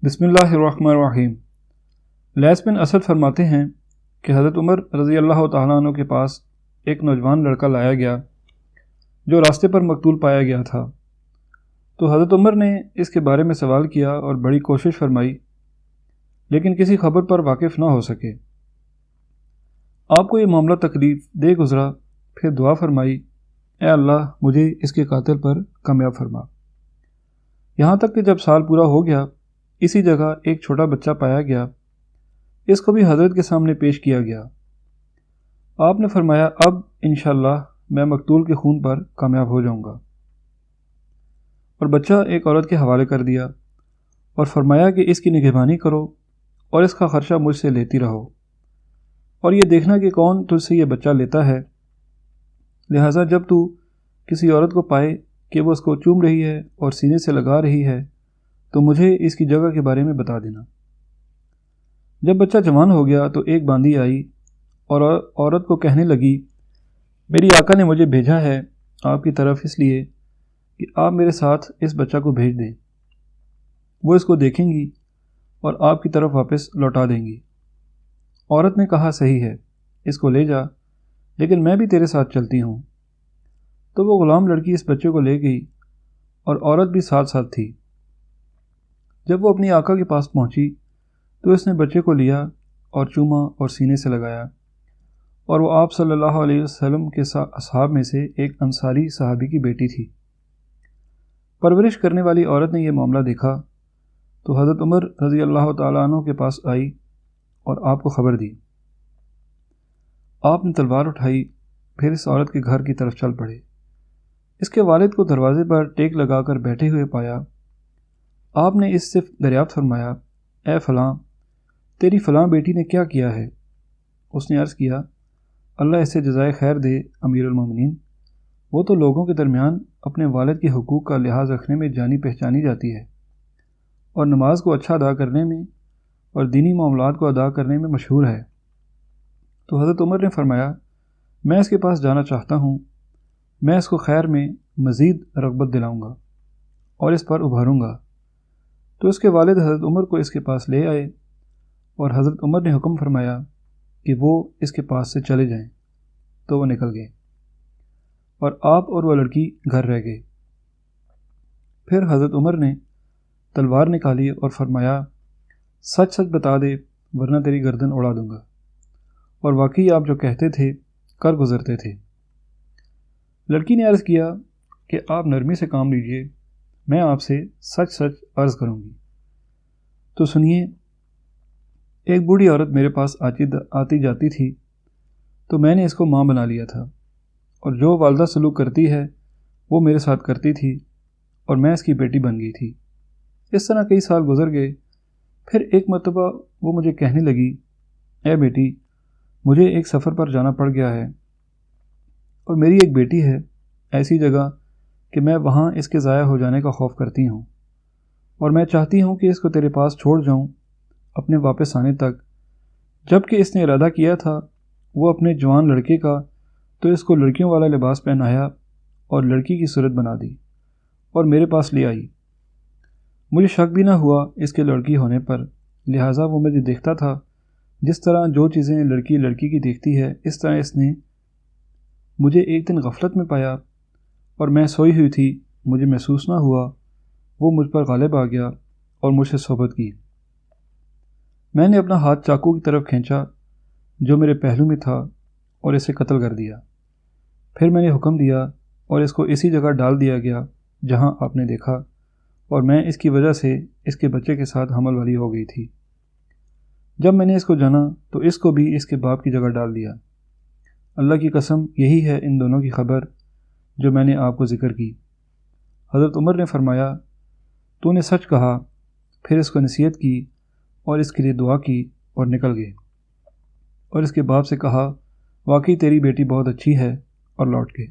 بسم اللہ الرحمن الرحیم۔ لیث بن اسد فرماتے ہیں کہ حضرت عمر رضی اللہ تعالیٰ عنہ کے پاس ایک نوجوان لڑکا لایا گیا جو راستے پر مقتول پایا گیا تھا، تو حضرت عمر نے اس کے بارے میں سوال کیا اور بڑی کوشش فرمائی، لیکن کسی خبر پر واقف نہ ہو سکے۔ آپ کو یہ معاملہ تکلیف دے گزرا، پھر دعا فرمائی، اے اللہ مجھے اس کے قاتل پر کامیاب فرما۔ یہاں تک کہ جب سال پورا ہو گیا، اسی جگہ ایک چھوٹا بچہ پایا گیا، اس کو بھی حضرت کے سامنے پیش کیا گیا۔ آپ نے فرمایا، اب انشاءاللہ میں مقتول کے خون پر کامیاب ہو جاؤں گا، اور بچہ ایک عورت کے حوالے کر دیا اور فرمایا کہ اس کی نگہبانی کرو اور اس کا خرچہ مجھ سے لیتی رہو، اور یہ دیکھنا کہ کون تجھ سے یہ بچہ لیتا ہے، لہٰذا جب تو کسی عورت کو پائے کہ وہ اس کو چوم رہی ہے اور سینے سے لگا رہی ہے تو مجھے اس کی جگہ کے بارے میں بتا دینا۔ جب بچہ جوان ہو گیا تو ایک باندی آئی اور عورت کو کہنے لگی، میری آقا نے مجھے بھیجا ہے آپ کی طرف اس لیے کہ آپ میرے ساتھ اس بچہ کو بھیج دیں، وہ اس کو دیکھیں گی اور آپ کی طرف واپس لوٹا دیں گی۔ عورت نے کہا، صحیح ہے، اس کو لے جا، لیکن میں بھی تیرے ساتھ چلتی ہوں۔ تو وہ غلام لڑکی اس بچے کو لے گئی اور عورت بھی ساتھ ساتھ تھی۔ جب وہ اپنی آقا کے پاس پہنچی تو اس نے بچے کو لیا اور چوما اور سینے سے لگایا، اور وہ آپ صلی اللہ علیہ وسلم کے اصحاب میں سے ایک انصاری صحابی کی بیٹی تھی۔ پرورش کرنے والی عورت نے یہ معاملہ دیکھا تو حضرت عمر رضی اللہ تعالیٰ عنہ کے پاس آئی اور آپ کو خبر دی۔ آپ نے تلوار اٹھائی، پھر اس عورت کے گھر کی طرف چل پڑے۔ اس کے والد کو دروازے پر ٹیک لگا کر بیٹھے ہوئے پایا۔ آپ نے اس سے دریافت فرمایا، اے فلاں، تیری فلاں بیٹی نے کیا کیا ہے؟ اس نے عرض کیا، اللہ اسے جزائے خیر دے امیر المومنین، وہ تو لوگوں کے درمیان اپنے والد کے حقوق کا لحاظ رکھنے میں جانی پہچانی جاتی ہے، اور نماز کو اچھا ادا کرنے میں اور دینی معاملات کو ادا کرنے میں مشہور ہے۔ تو حضرت عمر نے فرمایا، میں اس کے پاس جانا چاہتا ہوں، میں اس کو خیر میں مزید رغبت دلاؤں گا اور اس پر ابھاروں گا۔ تو اس کے والد حضرت عمر کو اس کے پاس لے آئے، اور حضرت عمر نے حکم فرمایا کہ وہ اس کے پاس سے چلے جائیں، تو وہ نکل گئے، اور آپ اور وہ لڑکی گھر رہ گئے۔ پھر حضرت عمر نے تلوار نکالی اور فرمایا، سچ سچ بتا دے ورنہ تیری گردن اڑا دوں گا، اور واقعی آپ جو کہتے تھے کر گزرتے تھے۔ لڑکی نے عرض کیا کہ آپ نرمی سے کام لیجئے، میں آپ سے سچ سچ عرض کروں گی۔ تو سنیے، ایک بوڑھی عورت میرے پاس آتی جاتی تھی، تو میں نے اس کو ماں بنا لیا تھا، اور جو والدہ سلوک کرتی ہے وہ میرے ساتھ کرتی تھی، اور میں اس کی بیٹی بن گئی تھی۔ اس طرح کئی سال گزر گئے۔ پھر ایک مرتبہ وہ مجھے کہنے لگی، اے بیٹی، مجھے ایک سفر پر جانا پڑ گیا ہے، اور میری ایک بیٹی ہے ایسی جگہ کہ میں وہاں اس کے ضائع ہو جانے کا خوف کرتی ہوں، اور میں چاہتی ہوں کہ اس کو تیرے پاس چھوڑ جاؤں اپنے واپس آنے تک۔ جب کہ اس نے ارادہ کیا تھا وہ اپنے جوان لڑکے کا، تو اس کو لڑکیوں والا لباس پہنایا اور لڑکی کی صورت بنا دی اور میرے پاس لے آئی۔ مجھے شک بھی نہ ہوا اس کے لڑکی ہونے پر، لہٰذا وہ مجھے دیکھتا تھا جس طرح جو چیزیں لڑکی لڑکی کی دیکھتی ہے، اس طرح اس نے مجھے ایک دن غفلت میں پایا، اور میں سوئی ہوئی تھی، مجھے محسوس نہ ہوا، وہ مجھ پر غالب آ گیا اور مجھ سے صحبت کی۔ میں نے اپنا ہاتھ چاقو کی طرف کھینچا جو میرے پہلو میں تھا اور اسے قتل کر دیا۔ پھر میں نے حکم دیا اور اس کو اسی جگہ ڈال دیا گیا جہاں آپ نے دیکھا، اور میں اس کی وجہ سے اس کے بچے کے ساتھ حمل والی ہو گئی تھی۔ جب میں نے اس کو جانا تو اس کو بھی اس کے باپ کی جگہ ڈال دیا۔ اللہ کی قسم، یہی ہے ان دونوں کی خبر جو میں نے آپ کو ذکر کی۔ حضرت عمر نے فرمایا، تو نے سچ کہا۔ پھر اس کو نصیحت کی اور اس کے لیے دعا کی اور نکل گئے، اور اس کے باپ سے کہا، واقعی تیری بیٹی بہت اچھی ہے، اور لوٹ گئے۔